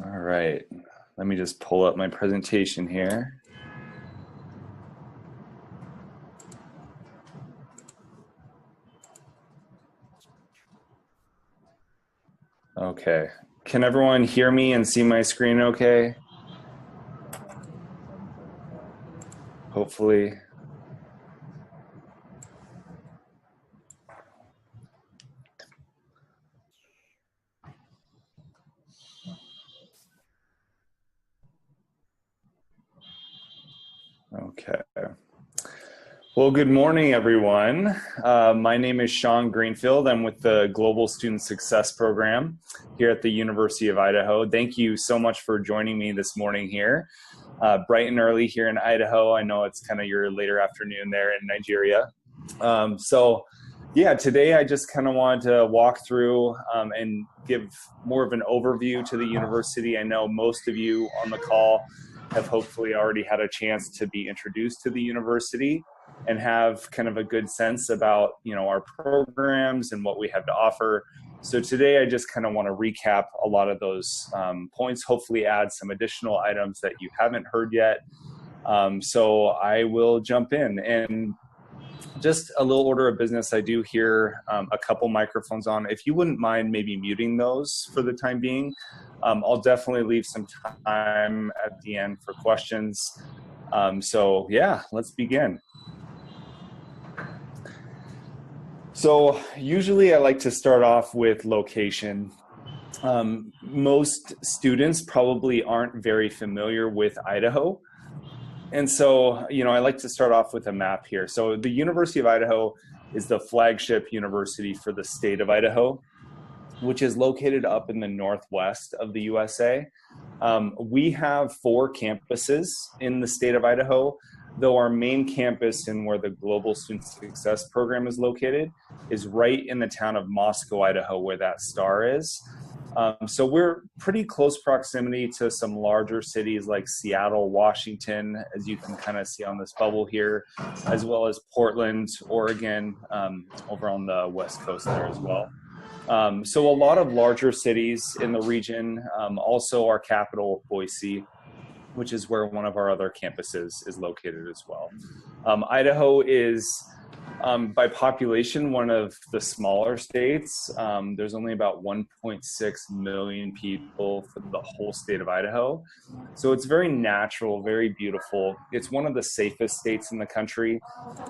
All right, let me just pull up my presentation here. Okay, can everyone hear me and see my screen okay? Hopefully. Okay. Well, good morning, everyone. My name is Sean Greenfield. I'm with the Global Student Success Program here at the University of Idaho. Thank you so much for joining me this morning here. Bright and early here in Idaho. I know it's kind of your later afternoon there in Nigeria. Today I just kind of wanted to walk through and give more of an overview to the university. I know most of you on the call have hopefully already had a chance to be introduced to the university and have kind of a good sense about, our programs and what we have to offer. So today I just kind of want to recap a lot of those points, hopefully add some additional items that you haven't heard yet. So I will jump in. And just a little order of business, I do hear a couple microphones on. If you wouldn't mind maybe muting those for the time being, I'll definitely leave some time at the end for questions. Let's begin. So usually I like to start off with location. Most students probably aren't very familiar with Idaho. And so, I like to start off with a map here. So the University of Idaho is the flagship university for the state of Idaho, which is located up in the northwest of the USA. We have 4 campuses in the state of Idaho, though our main campus and where the Global Student Success Program is located is right in the town of Moscow, Idaho, where that star is. So we're pretty close proximity to some larger cities like Seattle, Washington, as you can kind of see on this bubble here, as well as Portland, Oregon, over on the West Coast there as well. So a lot of larger cities in the region, also our capital, Boise, which is where one of our other campuses is located as well. Idaho is, by population, one of the smaller states. There's only about 1.6 million people for the whole state of Idaho. So it's very natural, very beautiful. It's one of the safest states in the country.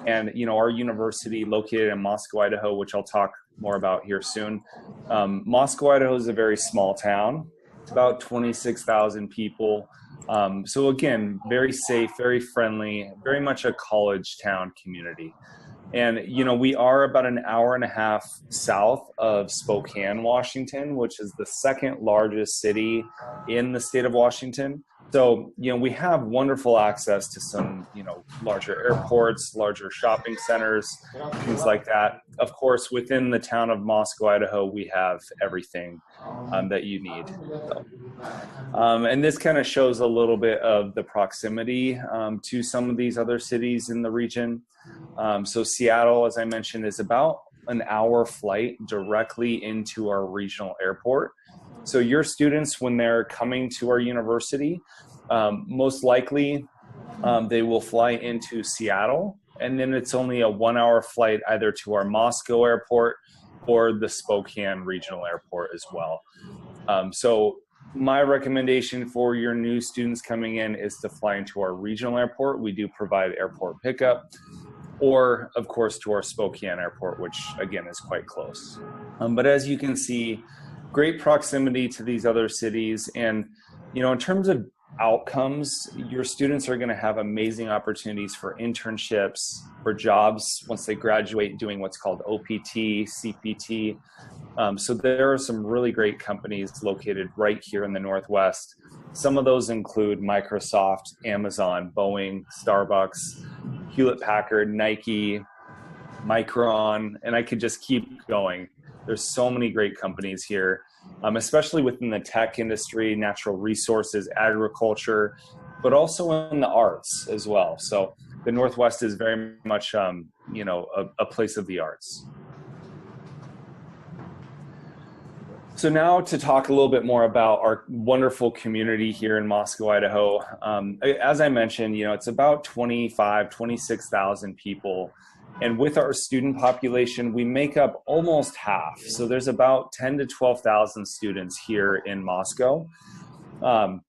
And, our university located in Moscow, Idaho, which I'll talk more about here soon. Moscow, Idaho is a very small town, about 26,000 people. So again, very safe, very friendly, very much a college town community. And, we are about an hour and a half south of Spokane, Washington, which is the second largest city in the state of Washington. So, we have wonderful access to some, larger airports, larger shopping centers, things like that. Of course, within the town of Moscow, Idaho, we have everything that you need. And this kind of shows a little bit of the proximity to some of these other cities in the region. So Seattle, as I mentioned, is about an hour flight directly into our regional airport. So your students, when they're coming to our university, most likely they will fly into Seattle, and then it's only a 1-hour flight either to our Moscow airport or the Spokane regional airport as well. So my recommendation for your new students coming in is to fly into our regional airport. We do provide airport pickup, or of course to our Spokane airport, which again is quite close. But as you can see, great proximity to these other cities. And, in terms of outcomes, your students are going to have amazing opportunities for internships, for jobs once they graduate, doing what's called OPT, CPT. So there are some really great companies located right here in the Northwest. Some of those include Microsoft, Amazon, Boeing, Starbucks, Hewlett-Packard, Nike, Micron, and I could just keep going. There's so many great companies here, especially within the tech industry, natural resources, agriculture, but also in the arts as well. So the Northwest is very much, a place of the arts. So now to talk a little bit more about our wonderful community here in Moscow, Idaho. As I mentioned, it's about 26,000 people. And with our student population, we make up almost half. So there's about 10 to 12,000 students here in Moscow. And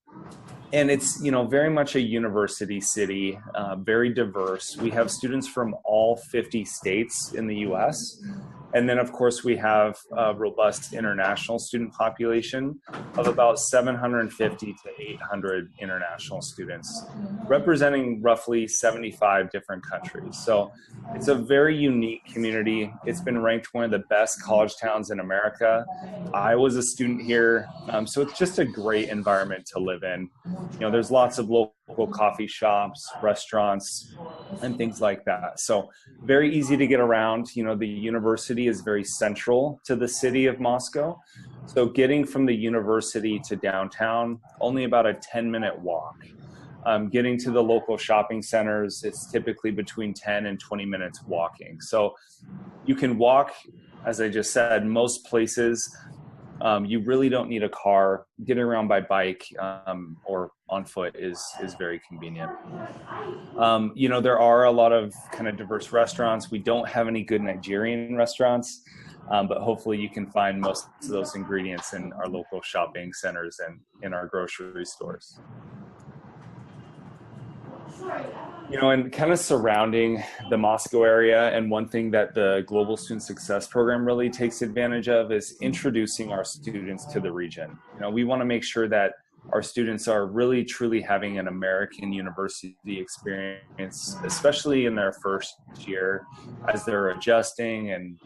it's, very much a university city, very diverse. We have students from all 50 states in the US. And then, of course, we have a robust international student population of about 750 to 800 international students, representing roughly 75 different countries. So it's a very unique community. It's been ranked one of the best college towns in America. I was a student here, so it's just a great environment to live in. There's lots of local coffee shops, restaurants, and things like that. So very easy to get around. The university is very central to the city of Moscow. So getting from the university to downtown, only about a 10-minute walk. Getting to the local shopping centers, it's typically between 10 and 20 minutes walking. So you can walk, as I just said, most places. You really don't need a car. Getting around by bike or on foot is very convenient. There are a lot of kind of diverse restaurants. We don't have any good Nigerian restaurants, but hopefully you can find most of those ingredients in our local shopping centers and in our grocery stores. And kind of surrounding the Moscow area, and one thing that the Global Student Success Program really takes advantage of is introducing our students to the region. We want to make sure that our students are really truly having an American university experience, especially in their first year as they're adjusting and,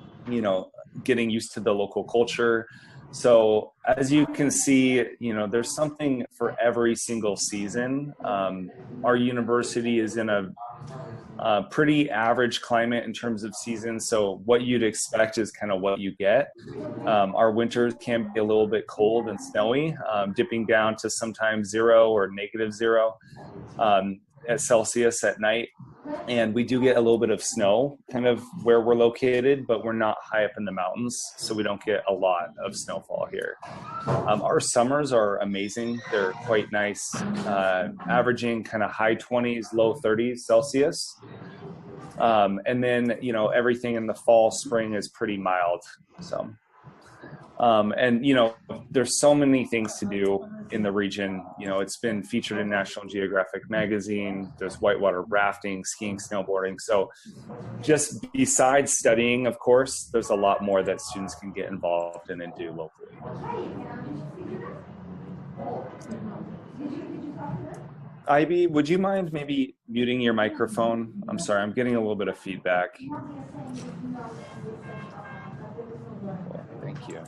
getting used to the local culture. So as you can see, there's something for every single season. Our university is in a pretty average climate in terms of seasons. So what you'd expect is kind of what you get. Our winters can be a little bit cold and snowy, dipping down to sometimes 0 or -0 at Celsius at night. And we do get a little bit of snow kind of where we're located, but we're not high up in the mountains, so we don't get a lot of snowfall here. Our summers are amazing. They're quite nice, averaging kind of high 20s, low 30s Celsius. And then, everything in the fall, spring is pretty mild. So, there's so many things to do in the region. It's been featured in National Geographic magazine. There's whitewater rafting, skiing, snowboarding. So just besides studying, of course, there's a lot more that students can get involved in and do locally. Ivy, would you mind maybe muting your microphone? I'm sorry, I'm getting a little bit of feedback. Thank you.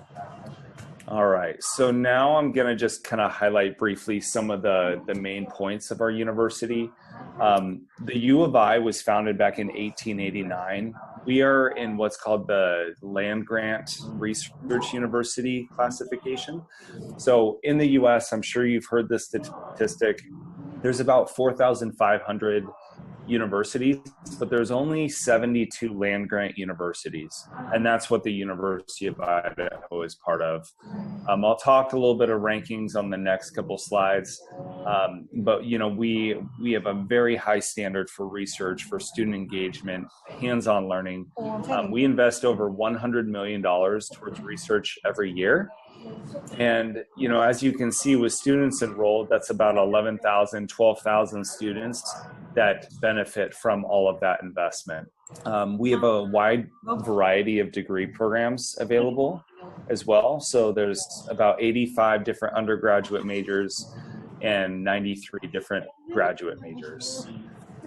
All right, so now I'm going to just kind of highlight briefly some of the main points of our university. The U of I was founded back in 1889. We are in what's called the Land Grant Research University classification. So in the US, I'm sure you've heard this statistic, there's about 4,500 universities, but there's only 72 land grant universities, and that's what the University of Idaho is part of. I'll talk a little bit of rankings on the next couple slides, but we have a very high standard for research, for student engagement, hands-on learning. We invest over $100 million towards research every year. And, as you can see with students enrolled, that's about 11,000, 12,000 students that benefit from all of that investment. We have a wide variety of degree programs available as well. So there's about 85 different undergraduate majors and 93 different graduate majors.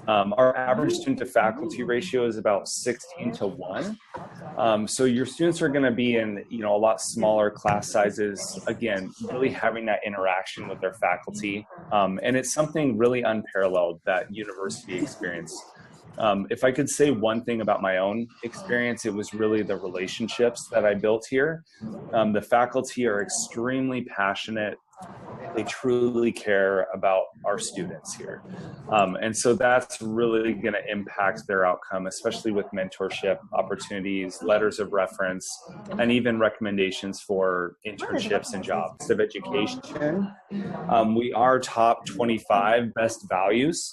Our average student to faculty ratio is about 16 to 1. So your students are going to be in, a lot smaller class sizes, again, really having that interaction with their faculty. And it's something really unparalleled, that university experience. If I could say one thing about my own experience, it was really the relationships that I built here. The faculty are extremely passionate They truly care about our students here. And so that's really going to impact their outcome, especially with mentorship opportunities, letters of reference, and even recommendations for internships and jobs of education. We are top 25 best values.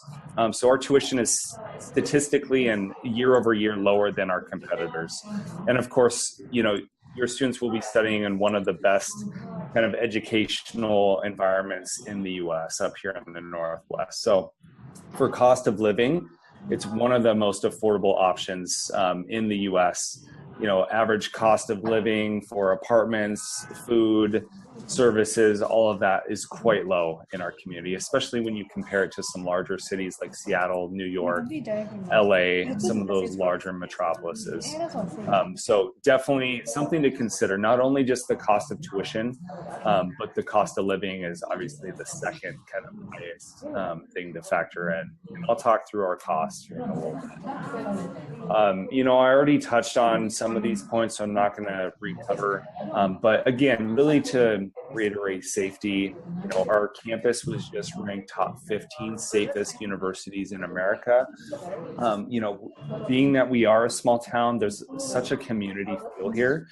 So our tuition is statistically and year over year lower than our competitors. And of course, your students will be studying in one of the best kind of educational environments in the US up here in the Northwest. So for cost of living, it's one of the most affordable options in the US. Average cost of living for apartments, food, services, all of that is quite low in our community, especially when you compare it to some larger cities like Seattle, New York, LA, some of those larger metropolises. So definitely something to consider, not only just the cost of tuition, but the cost of living is obviously the second kind of highest thing to factor in. And I'll talk through our costs here in a little bit. I already touched on some of these points, so I'm not going to recover. But again, really to reiterate safety, our campus was just ranked top 15 safest universities in America. Being that we are a small town, there's such a community feel here.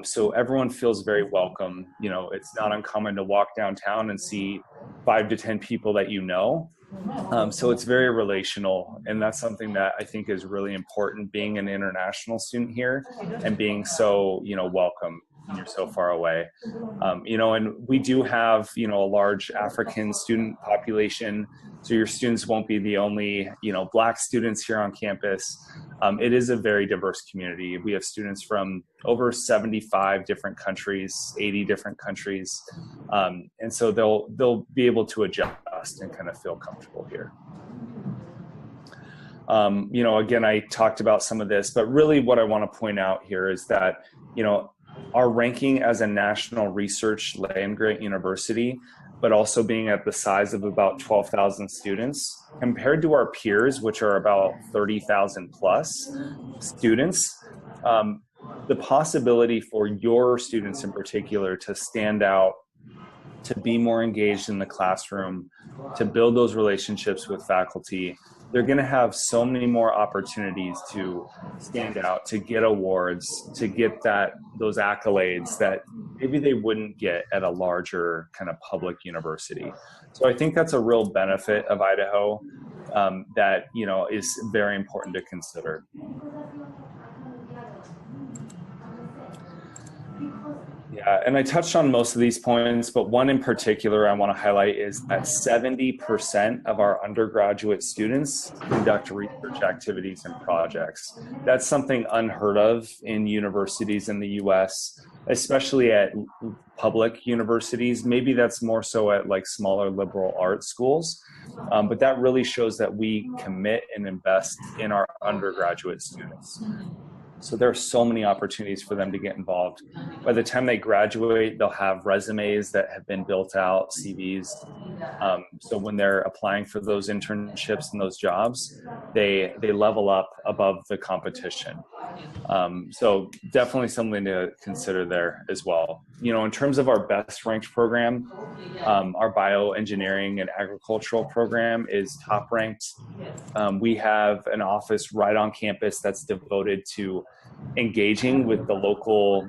So everyone feels very welcome. It's not uncommon to walk downtown and see 5 to 10 people that so it's very relational, and that's something that I think is really important, being an international student here and being so, welcome when you're so far away. And we do have, a large African student population, so your students won't be the only, Black students here on campus. It is a very diverse community. We have students from over 75 different countries, 80 different countries. And so they'll be able to adjust and kind of feel comfortable here. Again, I talked about some of this, but really what I want to point out here is that, our ranking as a national research land-grant university, but also being at the size of about 12,000 students, compared to our peers, which are about 30,000 plus students, the possibility for your students in particular to stand out, to be more engaged in the classroom, to build those relationships with faculty, they're going to have so many more opportunities to stand out, to get awards, to get those accolades that maybe they wouldn't get at a larger kind of public university. So I think that's a real benefit of Idaho that is very important to consider. Yeah, and I touched on most of these points, but one in particular I want to highlight is that 70% of our undergraduate students conduct research activities and projects. That's something unheard of in universities in the US, especially at public universities. Maybe that's more so at like smaller liberal arts schools, but that really shows that we commit and invest in our undergraduate students. So there are so many opportunities for them to get involved. By the time they graduate, they'll have resumes that have been built out, CVs. So when they're applying for those internships and those jobs, they level up above the competition. So definitely something to consider there as well. In terms of our best ranked program, our bioengineering and agricultural program is top ranked. We have an office right on campus that's devoted to engaging with the local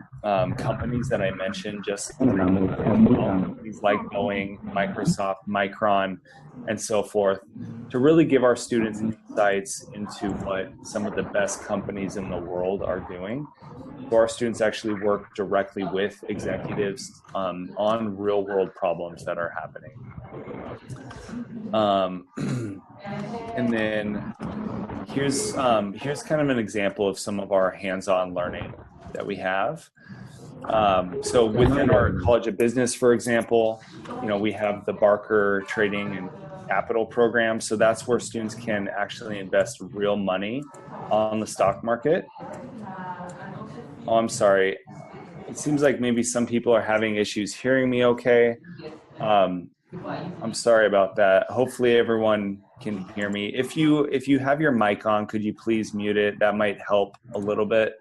companies that I mentioned, just companies like Boeing, Microsoft, Micron, and so forth, to really give our students insights into what some of the best companies in the world are doing. So our students actually work directly with executives on real world problems that are happening. And then here's kind of an example of some of our hands-on learning that we have. So within our College of Business, for example, we have the Barker Trading and Capital program. So that's where students can actually invest real money on the stock market. Oh, I'm sorry. It seems like maybe some people are having issues hearing me okay. I'm sorry about that. Hopefully everyone can hear me. If you have your mic on, could you please mute it? That might help a little bit.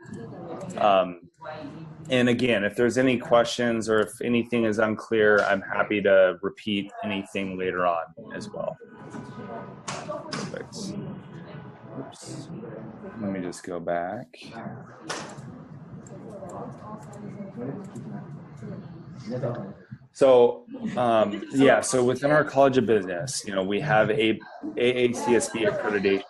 And again, if there's any questions or if anything is unclear, I'm happy to repeat anything later on as well. Perfect. Oops. Let me just go back. So yeah, so within our College of Business, we have a AACSB accreditation.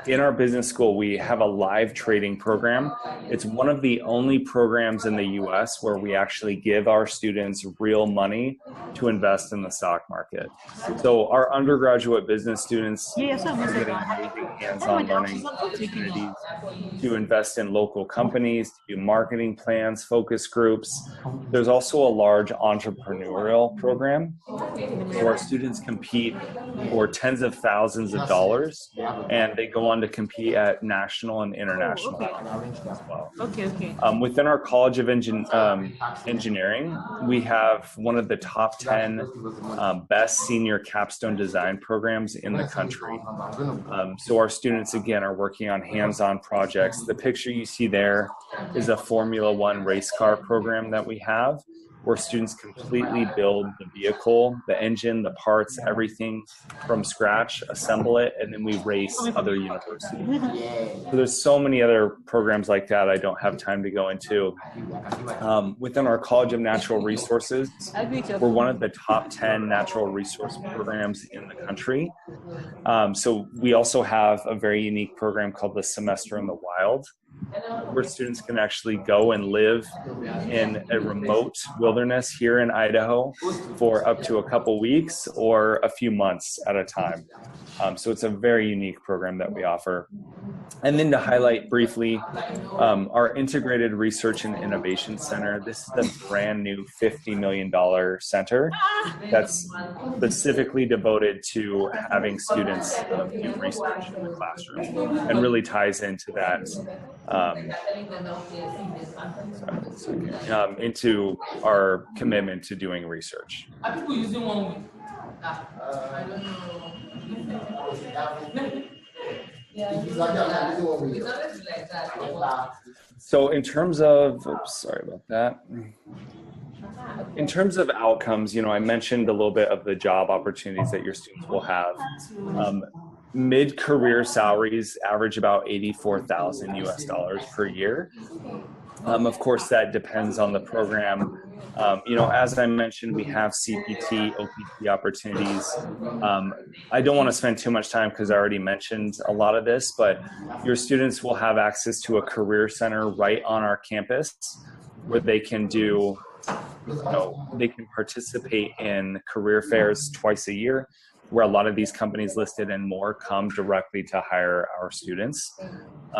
In our business school, we have a live trading program. It's one of the only programs in the US where we actually give our students real money to invest in the stock market. So our undergraduate business students are getting amazing hands-on learning opportunities to invest in local companies, to do marketing plans, focus groups. There's also a large entrepreneurial program where our students compete for tens of thousands of dollars, and they go on to compete at national and international levels as well. Within our College of Engineering, we have one of the top 10 best senior capstone design programs in the country. So our students, again, are working on hands-on projects. The picture you see there is a Formula One race car program that we have, where students completely build the vehicle, the engine, the parts, everything from scratch, assemble it, and then we race other universities. So there's so many other programs like that I don't have time to go into. Within our College of Natural Resources, we're one of the top 10 natural resource programs in the country. So we also have a very unique program called the Semester in the Wild, where students can actually go and live in a remote wilderness here in Idaho for up to a couple weeks or a few months at a time. So it's a very unique program that we offer. And then to highlight briefly, our Integrated Research and Innovation Center. This is a brand new $50 million center that's specifically devoted to having students do research in the classroom, and really ties into that, into our commitment to doing research. So in terms of, sorry about that. In terms of outcomes, I mentioned a little bit of the job opportunities that your students will have. Mid-career salaries average about $84,000 US per year. Of course, that depends on the program. As I mentioned, we have CPT, OPT opportunities. I don't want to spend too much time because I already mentioned a lot of this, but your students will have access to a career center right on our campus where they can do, they can participate in career fairs twice a year, where a lot of these companies listed and more come directly to hire our students.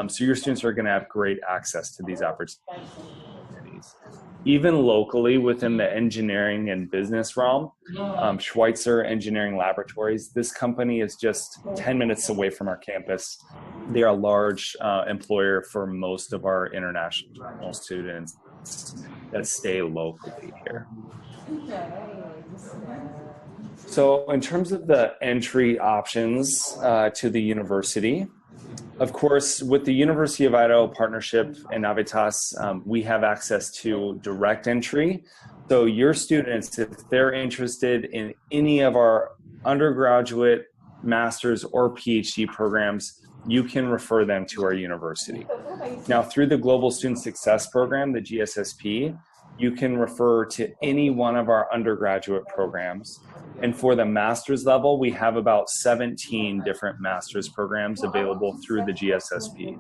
So your students are going to have great access to these opportunities. Even locally within the engineering and business realm, Schweitzer Engineering Laboratories, this company is just 10 minutes away from our campus. They are a large employer for most of our international students that stay locally here. So in terms of the entry options to the university, of course, with the University of Idaho partnership and Navitas, we have access to direct entry. So your students, if they're interested in any of our undergraduate, master's, or PhD programs, you can refer them to our university. Now, through the Global Student Success Program, the GSSP, you can refer to any one of our undergraduate programs. And for the master's level, we have about 17 different master's programs available through the GSSP.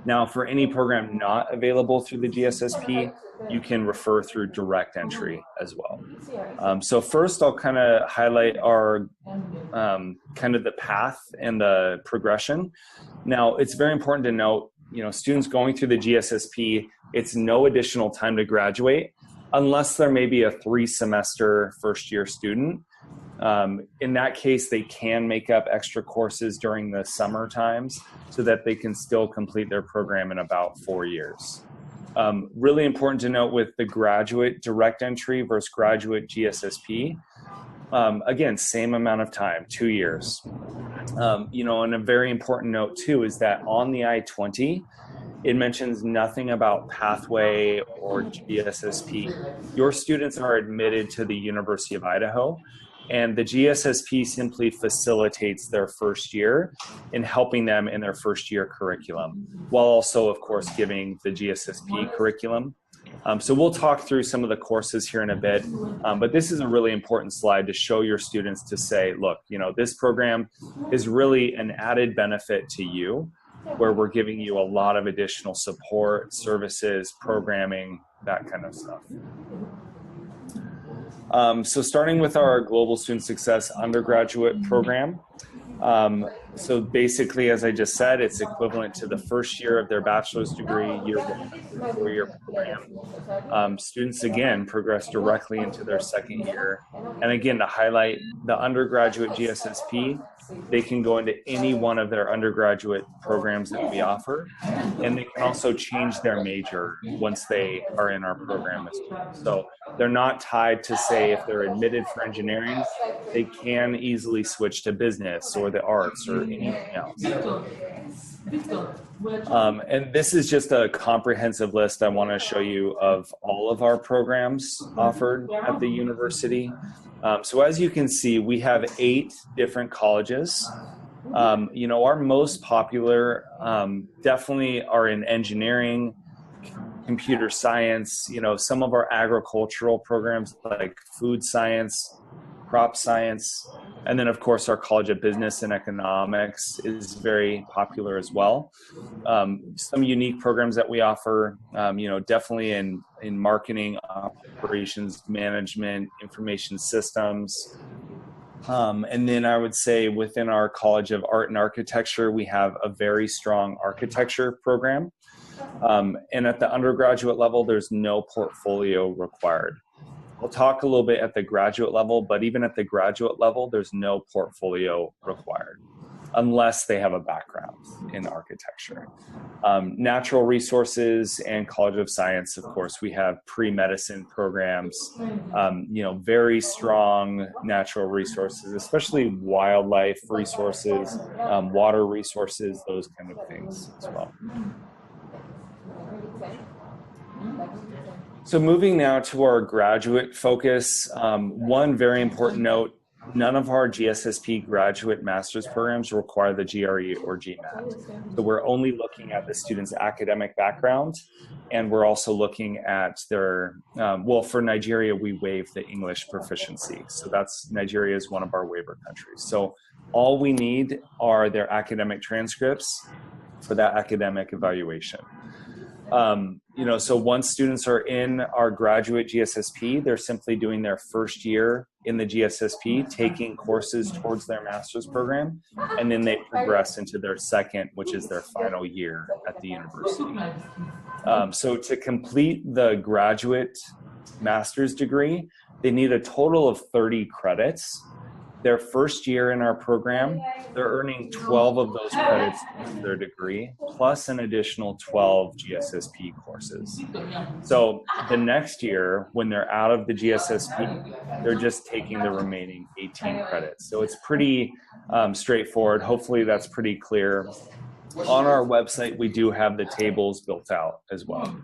Now, for any program not available through the GSSP, you can refer through direct entry as well. So first, I'll kind of highlight our kind of the path and the progression. Now, it's very important to note, students going through the GSSP, it's no additional time to graduate unless there may be a 3-semester first-year student. In that case, they can make up extra courses during the summer times so that they can still complete their program in about 4 years. Really important to note with the graduate direct entry versus graduate GSSP, again, same amount of time, 2 years. And a very important note too is that on the I-20, It mentions nothing about pathway or GSSP. Your students are admitted to the University of Idaho, and the GSSP simply facilitates their first year in helping them in their first year curriculum, while also, of course, giving the GSSP curriculum. So we'll talk through some of the courses here in a bit, but this is a really important slide to show your students to say, look, this program is really an added benefit to you, where we're giving you a lot of additional support, services, programming, that kind of stuff. So starting with our Global Student Success undergraduate program. So basically, as I just said, it's equivalent to the first year of their bachelor's degree, year one of their 4-year program. Students, again, progress directly into their second year. And again, to highlight the undergraduate GSSP, they can go into any one of their undergraduate programs that we offer, and they can also change their major once they are in our program as well. So they're not tied to, say, if they're admitted for engineering, they can easily switch to business or the arts or anything else. And this is just a comprehensive list I want to show you of all of our programs offered at the university. So as you can see, we have 8 different colleges. Our most popular definitely are in engineering, computer science, some of our agricultural programs like food science, crop science, and then of course our College of Business and Economics is very popular as well. Some unique programs that we offer, definitely in marketing, operations management, information systems. And then I would say within our College of Art and Architecture, we have a very strong architecture program. And at the undergraduate level, there's no portfolio required. We'll talk a little bit at the graduate level, but even at the graduate level, there's no portfolio required unless they have a background in architecture. Natural Resources and College of Science, of course, we have pre-medicine programs, very strong natural resources, especially wildlife resources, water resources, those kind of things as well. So moving now to our graduate focus, one very important note, none of our GSSP graduate master's programs require the GRE or GMAT. So we're only looking at the student's academic background, and we're also looking at their, for Nigeria, we waive the English proficiency. So Nigeria is one of our waiver countries. So all we need are their academic transcripts for that academic evaluation. So once students are in our graduate GSSP, they're simply doing their first year in the GSSP, taking courses towards their master's program, and then they progress into their second, which is their final year at the university. So to complete the graduate master's degree, they need a total of 30 credits. Their first year in our program, they're earning 12 of those credits for their degree, plus an additional 12 GSSP courses. So the next year, when they're out of the GSSP, they're just taking the remaining 18 credits. So it's pretty straightforward. Hopefully that's pretty clear. On our website, we do have the tables built out as well.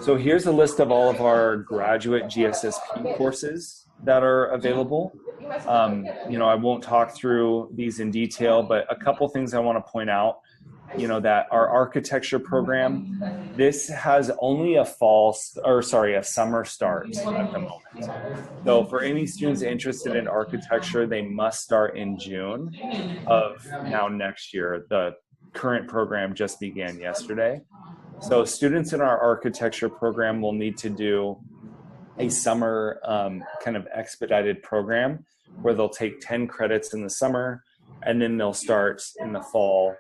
So here's a list of all of our graduate GSSP courses that are available. I won't talk through these in detail, but a couple things I want to point out, that our architecture program, this has only a summer start at the moment. So for any students interested in architecture, they must start in June of next year. The current program just began yesterday. So students in our architecture program will need to do a summer kind of expedited program where they'll take 10 credits in the summer and then they'll start in the fall.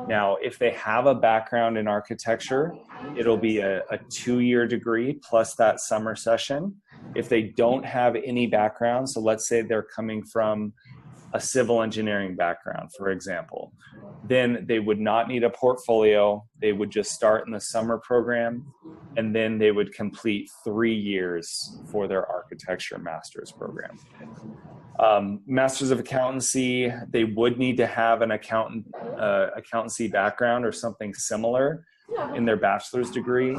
Now, if they have a background in architecture, it'll be a 2-year degree plus that summer session. If they don't have any background, so let's say they're coming from a civil engineering background, for example, then they would not need a portfolio. They would just start in the summer program, and then they would complete 3 years for their architecture master's program. Masters of Accountancy, they would need to have an accountancy background or something similar in their bachelor's degree.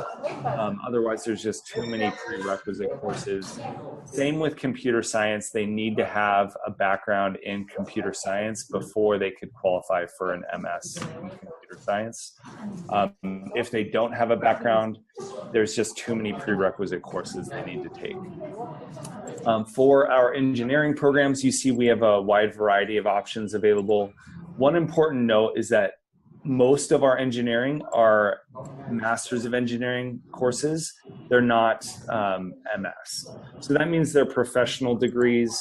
Otherwise, there's just too many prerequisite courses. Same with computer science. They need to have a background in computer science before they could qualify for an MS in computer science. If they don't have a background, there's just too many prerequisite courses they need to take. For our engineering programs, you see we have a wide variety of options available. One important note is that most of our engineering are Masters of Engineering courses. They're not MS. So that means they're professional degrees.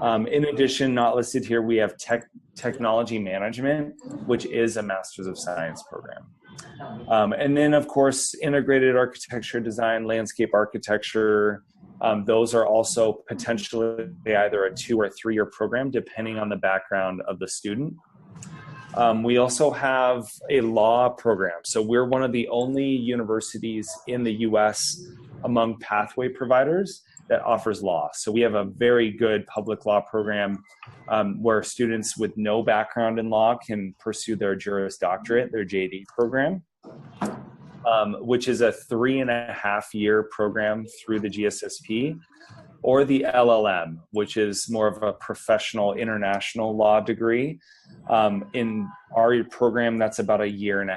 In addition, not listed here, we have Technology Management, which is a Masters of Science program. And then, of course, Integrated Architecture Design, Landscape Architecture, those are also potentially either a 2 or 3 year program, depending on the background of the student. We also have a law program. So we're one of the only universities in the US among pathway providers that offers law. So we have a very good public law program where students with no background in law can pursue their Juris Doctorate, their JD program, which is a 3.5 year program through the GSSP, or the LLM, which is more of a professional international law degree. In our program, that's about 1.5 years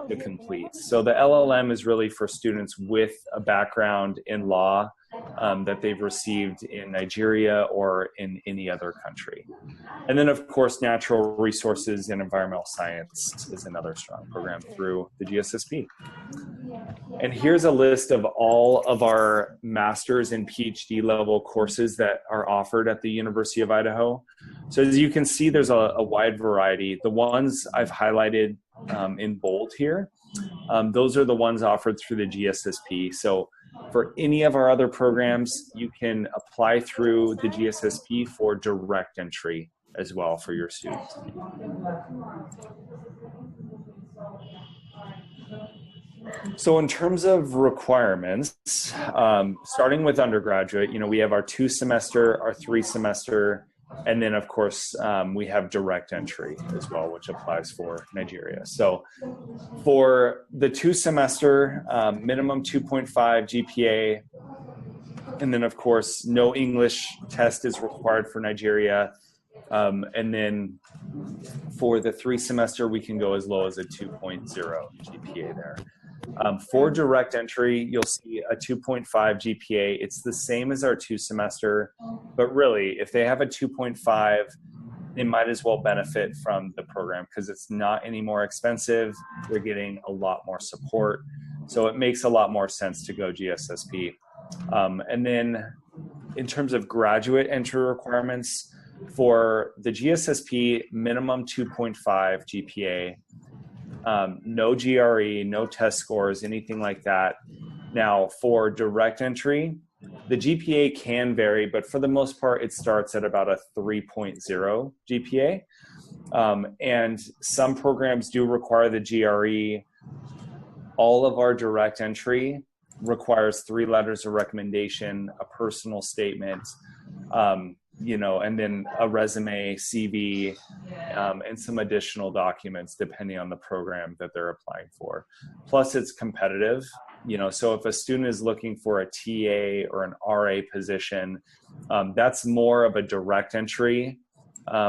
to complete. So the LLM is really for students with a background in law that they've received in Nigeria or in any other country. And then, of course, natural resources and environmental science is another strong program through the GSSP. And here's a list of all of our master's and PhD level courses that are offered at the University of Idaho. So as you can see, there's a wide variety. The ones I've highlighted in bold here, those are the ones offered through the GSSP. So for any of our other programs, you can apply through the GSSP for direct entry as well for your students. So in terms of requirements, starting with undergraduate, we have our 2 semester, our 3 semester, and then of course we have direct entry as well, which applies for Nigeria. So for the 2 semester, minimum 2.5 GPA, and then of course no English test is required for Nigeria. And then for the 3 semester, we can go as low as a 2.0 GPA there. For direct entry, you'll see a 2.5 GPA. It's the same as our 2 semester, but really, if they have a 2.5, they might as well benefit from the program because it's not any more expensive. They're getting a lot more support. So it makes a lot more sense to go GSSP. And then in terms of graduate entry requirements, for the GSSP, minimum 2.5 GPA, no GRE, no test scores, anything like that. Now, for direct entry, the GPA can vary, but for the most part, it starts at about a 3.0 GPA. And some programs do require the GRE. All of our direct entry requires 3 letters of recommendation, a personal statement, and then a resume, CV, and some additional documents depending on the program that they're applying for. Plus, it's competitive. So if a student is looking for a TA or an RA position, that's more of a direct entry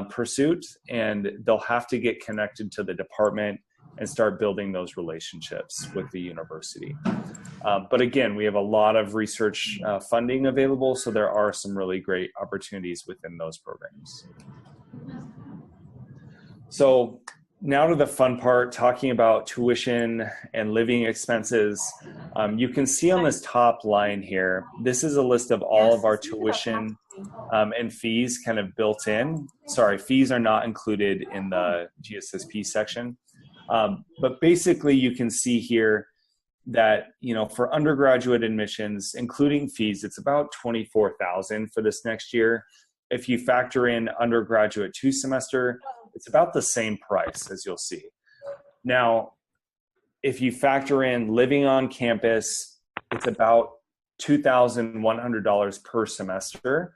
pursuit, and they'll have to get connected to the department and start building those relationships with the university. But again, we have a lot of research funding available, so there are some really great opportunities within those programs. So now to the fun part, talking about tuition and living expenses. You can see on this top line here, this is a list of all of our tuition and fees kind of built in. Sorry, fees are not included in the GSSP section. But basically you can see here that, for undergraduate admissions, including fees, it's about $24,000 for this next year. If you factor in undergraduate 2-semester, it's about the same price, as you'll see. Now, if you factor in living on campus, it's about $2,100 per semester.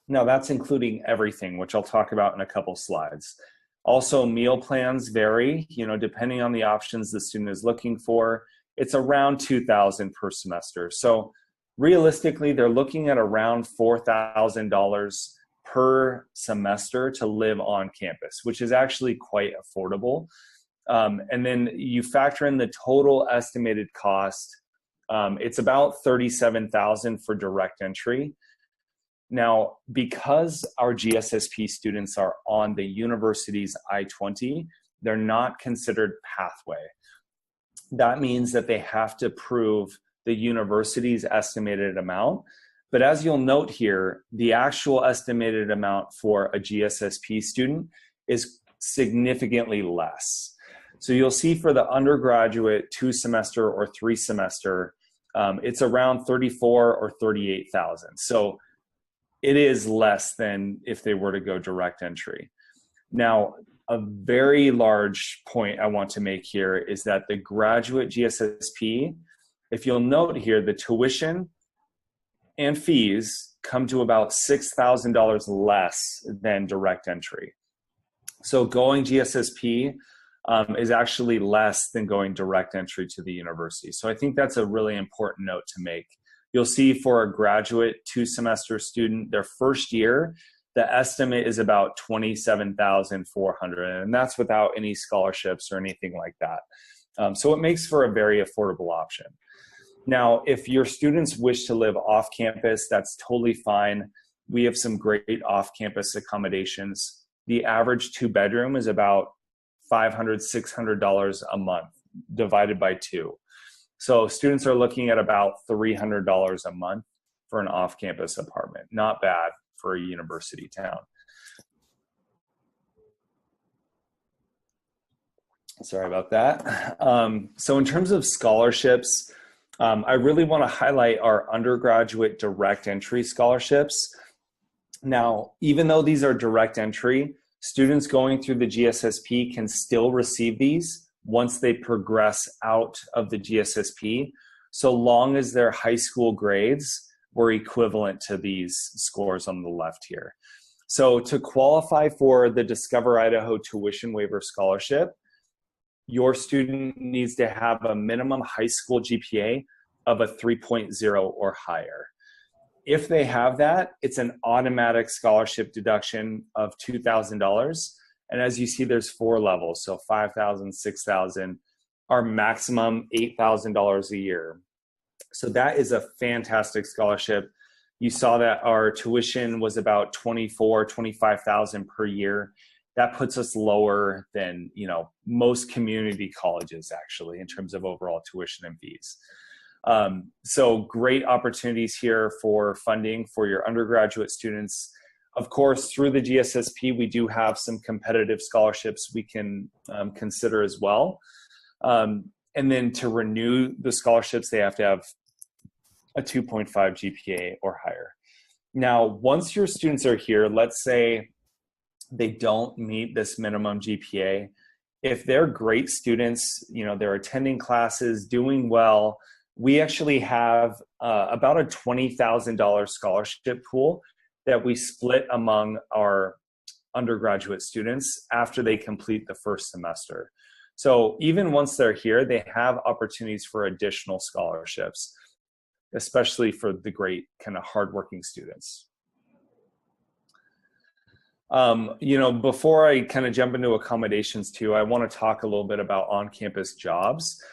Now, that's including everything, which I'll talk about in a couple slides. Also, meal plans vary, depending on the options the student is looking for. It's around $2,000 per semester. So realistically, they're looking at around $4,000 per semester to live on campus, which is actually quite affordable. And then you factor in the total estimated cost. It's about $37,000 for direct entry. Now, because our GSSP students are on the university's I-20, they're not considered pathway. That means that they have to prove the university's estimated amount. But as you'll note here, the actual estimated amount for a GSSP student is significantly less. So you'll see for the undergraduate 2-semester or 3-semester, it's around $34,000 or $38,000. So it is less than if they were to go direct entry. Now, a very large point I want to make here is that the graduate GSSP, if you'll note here, the tuition and fees come to about $6,000 less than direct entry. So going GSSP is actually less than going direct entry to the university. So I think that's a really important note to make. You'll see for a graduate 2-semester student, their first year, the estimate is about $27,400, and that's without any scholarships or anything like that. So it makes for a very affordable option. Now, if your students wish to live off campus, that's totally fine. We have some great off-campus accommodations. The average 2-bedroom is about $500, $600 a month divided by 2. So students are looking at about $300 a month for an off-campus apartment. Not bad for a university town. Sorry about that. So in terms of scholarships, I really want to highlight our undergraduate direct entry scholarships. Now, even though these are direct entry, students going through the GSSP can still receive these once they progress out of the GSSP, so long as their high school grades were equivalent to these scores on the left here. So to qualify for the Discover Idaho Tuition Waiver Scholarship, your student needs to have a minimum high school GPA of a 3.0 or higher. If they have that, it's an automatic scholarship deduction of $2,000. And as you see, there's 4 levels, so $5,000, $6,000, our maximum $8,000 a year. So that is a fantastic scholarship. You saw that our tuition was about $24,000, $25,000 per year. That puts us lower than most community colleges actually in terms of overall tuition and fees. So great opportunities here for funding for your undergraduate students. Of course, through the GSSP, we do have some competitive scholarships we can consider as well. And then to renew the scholarships, they have to have a 2.5 GPA or higher. Now, once your students are here, let's say they don't meet this minimum GPA. If they're great students, they're attending classes, doing well, we actually have about a $20,000 scholarship pool that we split among our undergraduate students after they complete the first semester. So even once they're here, they have opportunities for additional scholarships, especially for the great kind of hardworking students. Before I kind of jump into accommodations too, I want to talk a little bit about on-campus jobs.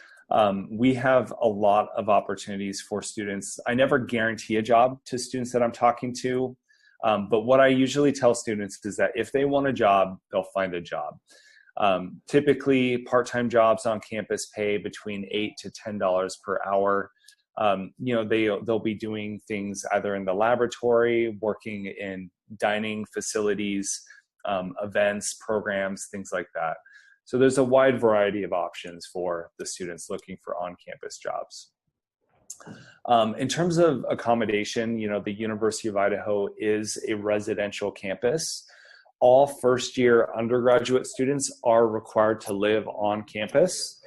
We have a lot of opportunities for students. I never guarantee a job to students that I'm talking to, but what I usually tell students is that if they want a job, they'll find a job. Typically, part-time jobs on campus pay between $8 to $10 per hour. They'll be doing things either in the laboratory, working in dining facilities, events, programs, things like that. So there's a wide variety of options for the students looking for on-campus jobs. In terms of accommodation, the University of Idaho is a residential campus. All first-year undergraduate students are required to live on campus.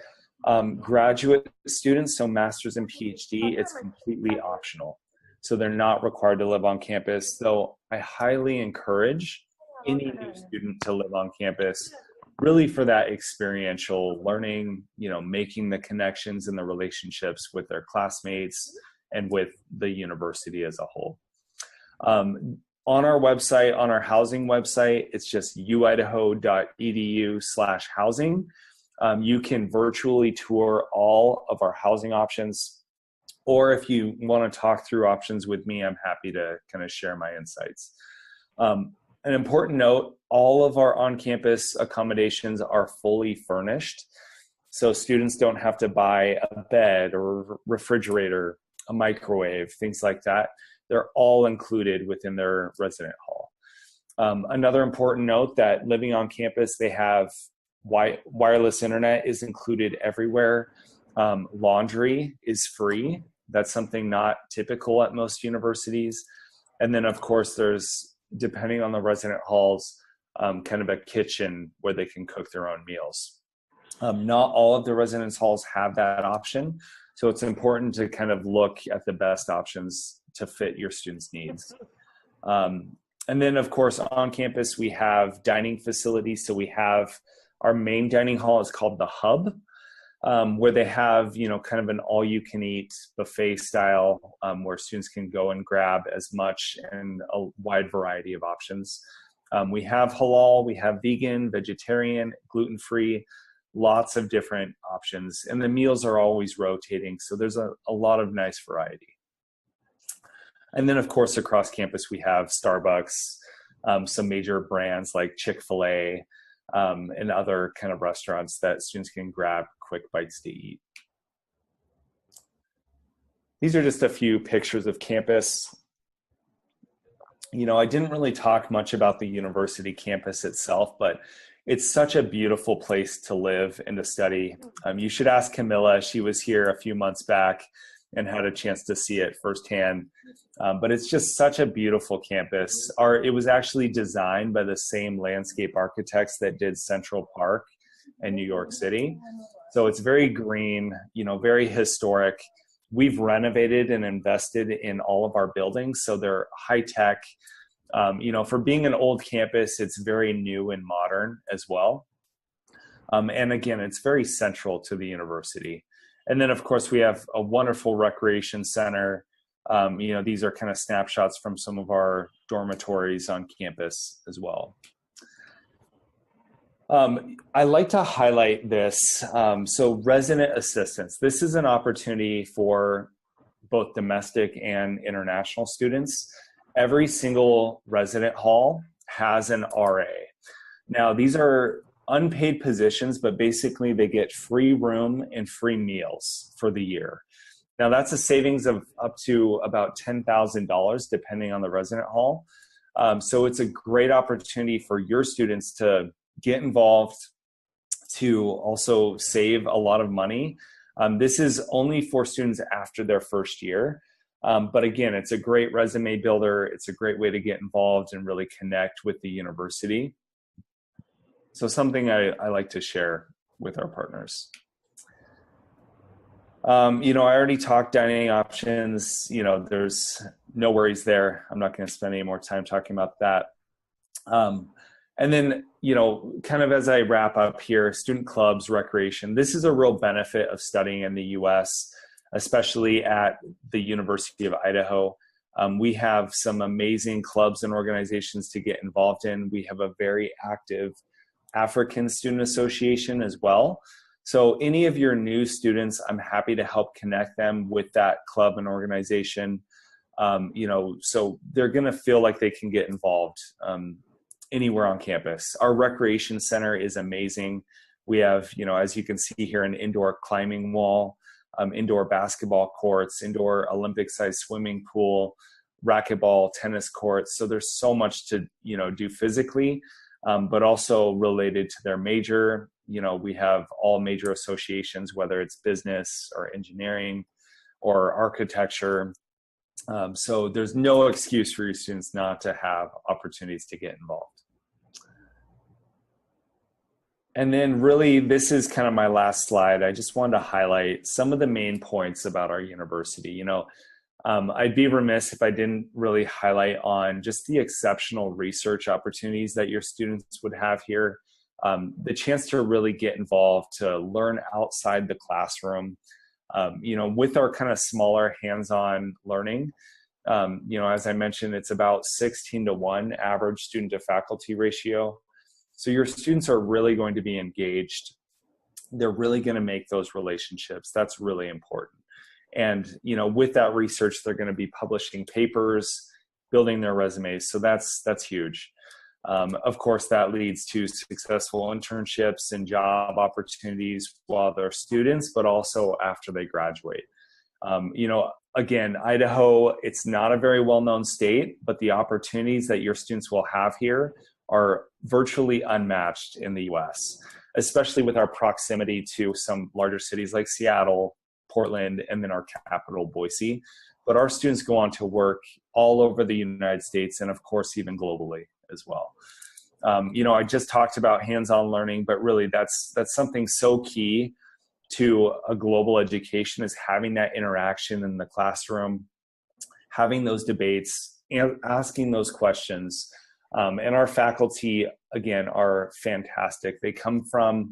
Graduate students, so master's and PhD, it's completely optional. So they're not required to live on campus, though I highly encourage any new student to live on campus, really for that experiential learning, making the connections and the relationships with their classmates and with the university as a whole. On our website, on our housing website, it's just uidaho.edu/housing. You can virtually tour all of our housing options, or if you want to talk through options with me, I'm happy to kind of share my insights. An important note, all of our on-campus accommodations are fully furnished. So students don't have to buy a bed or a refrigerator, a microwave, things like that. They're all included within their resident hall. Another important note that living on campus, they have wireless internet is included everywhere. Laundry is free. That's something not typical at most universities. And then of course there's, depending on the resident halls, kind of a kitchen where they can cook their own meals. Not all of the residence halls have that option. So it's important to kind of look at the best options to fit your students' needs. And then of course on campus, we have dining facilities. So we have our main dining hall is called the Hub, where they have, kind of an all-you-can-eat buffet style, where students can go and grab as much and a wide variety of options. We have halal, we have vegan, vegetarian, gluten-free, lots of different options. And the meals are always rotating, so there's a lot of nice variety. And then, of course, across campus, we have Starbucks, some major brands like Chick-fil-A, and other kind of restaurants that students can grab quick bites to eat. These are just a few pictures of campus. I didn't really talk much about the university campus itself, but it's such a beautiful place to live and to study. You should ask Camilla. She was here a few months back and had a chance to see it firsthand. But it's just such a beautiful campus. It was actually designed by the same landscape architects that did Central Park in New York City. So it's very green, very historic. We've renovated and invested in all of our buildings, so they're high tech. For being an old campus, it's very new and modern as well. And again, it's very central to the university. And then, of course, we have a wonderful recreation center. These are kind of snapshots from some of our dormitories on campus as well. I like to highlight this. So resident assistance. This is an opportunity for both domestic and international students. Every single resident hall has an RA. Now, these are unpaid positions, but basically they get free room and free meals for the year. Now, that's a savings of up to about $10,000, depending on the resident hall. So it's a great opportunity for your students to get involved, to also save a lot of money. This is only for students after their first year. But again, it's a great resume builder. It's a great way to get involved and really connect with the university. So something I like to share with our partners. I already talked dining options. There's no worries there. I'm not going to spend any more time talking about that. And then, kind of as I wrap up here, student clubs, recreation. This is a real benefit of studying in the U.S., especially at the University of Idaho. We have some amazing clubs and organizations to get involved in. We have a very active African Student Association as well. So any of your new students, I'm happy to help connect them with that club and organization. So they're going to feel like they can get involved anywhere on campus. Our recreation center is amazing. We have, as you can see here, an indoor climbing wall, indoor basketball courts, indoor Olympic-sized swimming pool, racquetball, tennis courts. So there's so much to, do physically, but also related to their major. We have all major associations, whether it's business or engineering or architecture. So there's no excuse for your students not to have opportunities to get involved. And then really, this is kind of my last slide. I just wanted to highlight some of the main points about our university. You know, I'd be remiss if I didn't really highlight on just the exceptional research opportunities that your students would have here. The chance to really get involved, to learn outside the classroom, you know, with our kind of smaller hands-on learning. You know, as I mentioned, it's about 16-to-1 average student to faculty ratio. So your students are really going to be engaged. They're really going to make those relationships. That's really important. And, you know, with that research, they're going to be publishing papers, building their resumes. So that's huge. Of course, that leads to successful internships and job opportunities while they're students, but also after they graduate. You know, again, Idaho, it's not a very well-known state, but the opportunities that your students will have here are virtually unmatched in the US, especially with our proximity to some larger cities like Seattle, Portland, and then our capital, Boise. But our students go on to work all over the United States and, of course, even globally as well. You know, I just talked about hands-on learning, but really that's something so key to a global education, is having that interaction in the classroom, having those debates, and asking those questions. And our faculty, again, are fantastic. They come from,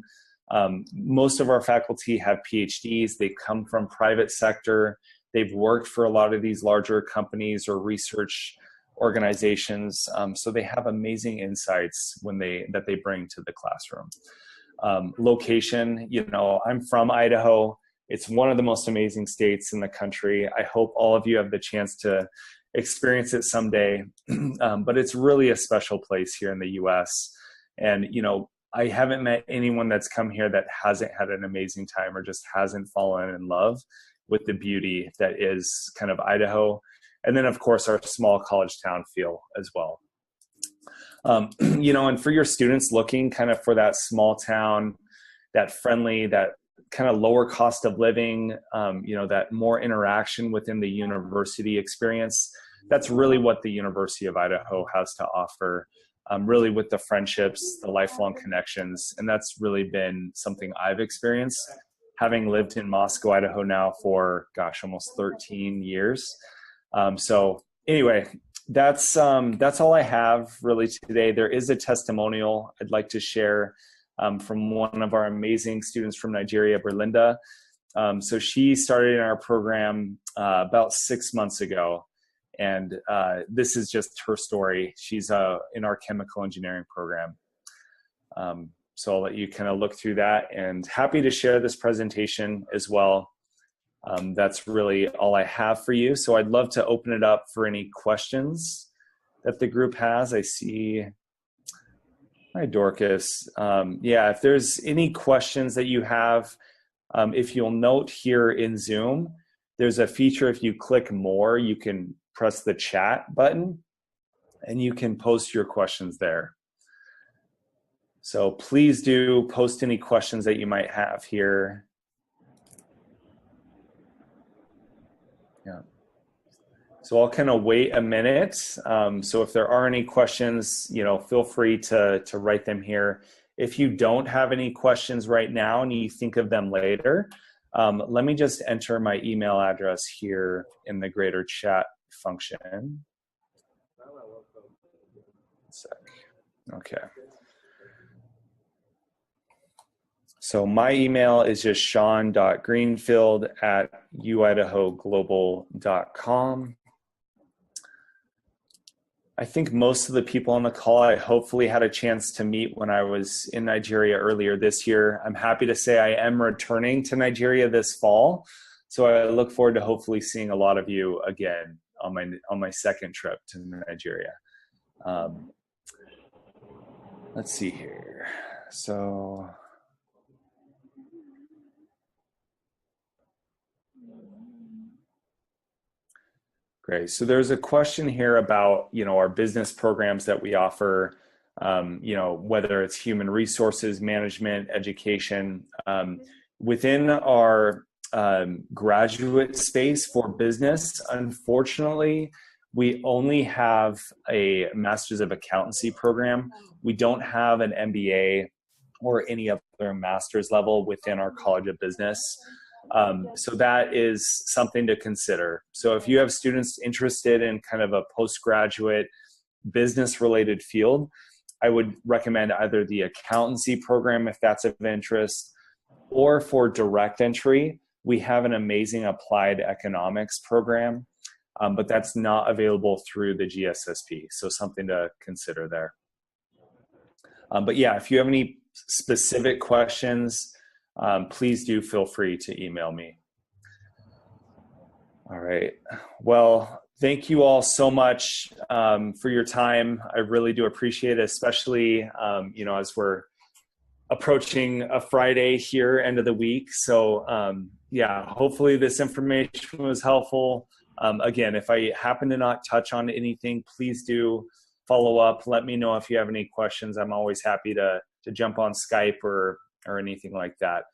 most of our faculty have PhDs. They come from private sector. They've worked for a lot of these larger companies or research organizations. So they have amazing insights that they bring to the classroom. Location, you know, I'm from Idaho. It's one of the most amazing states in the country. I hope all of you have the chance to experience it someday. But it's really a special place here in the US. And, you know, I haven't met anyone that's come here that hasn't had an amazing time or just hasn't fallen in love with the beauty that is kind of Idaho. And then, of course, our small college town feel as well. You know, and for your students looking kind of for that small town, that friendly, that kind of lower cost of living, you know, that more interaction within the university experience, that's really what the University of Idaho has to offer, really with the friendships, the lifelong connections. And that's really been something I've experienced, having lived in Moscow, Idaho now for, gosh, almost 13 years. So anyway, that's all I have really today. There is a testimonial I'd like to share from one of our amazing students from Nigeria, Berlinda. So she started in our program about 6 months ago. And this is just her story. She's in our chemical engineering program. So I'll let you kind of look through that, and happy to share this presentation as well. That's really all I have for you. So I'd love to open it up for any questions that the group has. I see, hi Dorcas. Yeah, if there's any questions that you have, if you'll note here in Zoom, there's a feature, if you click more, you can press the chat button and you can post your questions there. So please do post any questions that you might have here. Yeah. So I'll kind of wait a minute. So if there are any questions, you know, feel free to write them here. If you don't have any questions right now and you think of them later, let me just enter my email address here in the greater chat function. One sec. Okay. So my email is just sean.greenfield@uidahoglobal.com. I think most of the people on the call I hopefully had a chance to meet when I was in Nigeria earlier this year. I'm happy to say I am returning to Nigeria this fall. So I look forward to hopefully seeing a lot of you again on my second trip to Nigeria. Let's see here. So great. So there's a question here about, you know, our business programs that we offer, you know, whether it's human resources, management, education. Within our graduate space for business. Unfortunately, we only have a Master's of Accountancy program. We don't have an MBA or any other master's level within our College of Business. So that is something to consider. So if you have students interested in kind of a postgraduate business related field, I would recommend either the accountancy program if that's of interest, or for direct entry, we have an amazing applied economics program, but that's not available through the GSSP. So something to consider there. But yeah, if you have any specific questions, please do feel free to email me. All right. Well, thank you all so much for your time. I really do appreciate it, especially as we're approaching a Friday here, end of the week. So yeah, hopefully this information was helpful. Again, if I happen to not touch on anything, please do follow up. Let me know if you have any questions. I'm always happy to jump on Skype or anything like that.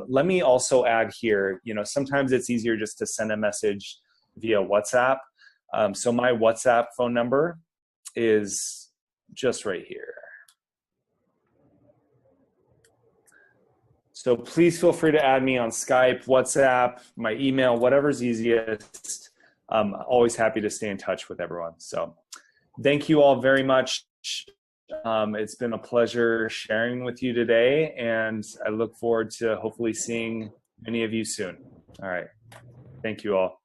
Let me also add here, sometimes it's easier just to send a message via WhatsApp. So my WhatsApp phone number is just right here. So please feel free to add me on Skype, WhatsApp, my email, whatever's easiest. I'm always happy to stay in touch with everyone. So thank you all very much. It's been a pleasure sharing with you today, and I look forward to hopefully seeing many of you soon. All right. Thank you all.